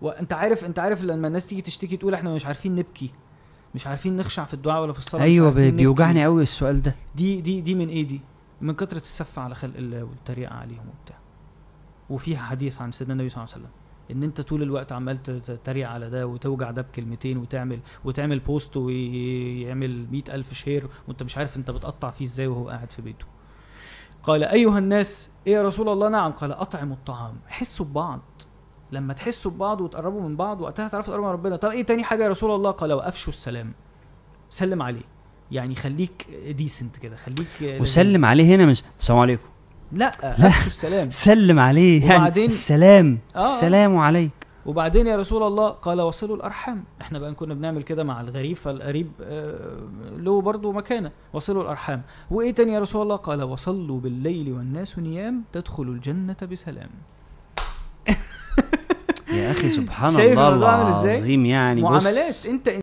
وانت عارف لما الناس تيجي تشتكي تقول احنا مش عارفين نبكي، مش عارفين نخشع في الدعاء ولا في الصلاه، ايوه مش عارفين بيوجعني نبكي. قوي السؤال ده. دي من ايه؟ دي من كترة السف على خلق الله والتريقه عليهم وبتاع. وفيها حديث عن سيدنا النبي صلى الله عليه وسلم ان انت طول الوقت عمال تتريق على ده وتوجع ده بكلمتين، وتعمل بوست ويعمل 100,000 شير وانت مش عارف انت بتقطع فيه ازاي وهو قاعد في بيته. قال ايها الناس، ايه يا رسول الله؟ نعم. قال اطعموا الطعام، حسوا ببعض، لما تحسوا ببعض وتقربوا من بعض وقتها تعرفوا تقربوا من ربنا. طب ايه تاني حاجه يا رسول الله؟ قال وافشوا السلام، سلم عليه، يعني خليك ديسنت كده، خليك وسلم عليه هنا مش السلام عليكم، لا افشوا السلام، سلم عليه يعني السلام السلام عليك. وبعدين يا رسول الله قال وصلوا الارحام، احنا بقى كنا بنعمل كده مع الغريب، فالقريب له برضو مكانه، وصلوا الارحام. وايه تاني يا رسول الله؟ قال وصلوا بالليل والناس نيام تدخلوا الجنه بسلام. يا اخي سبحان الله العظيم. يعني معاملات انت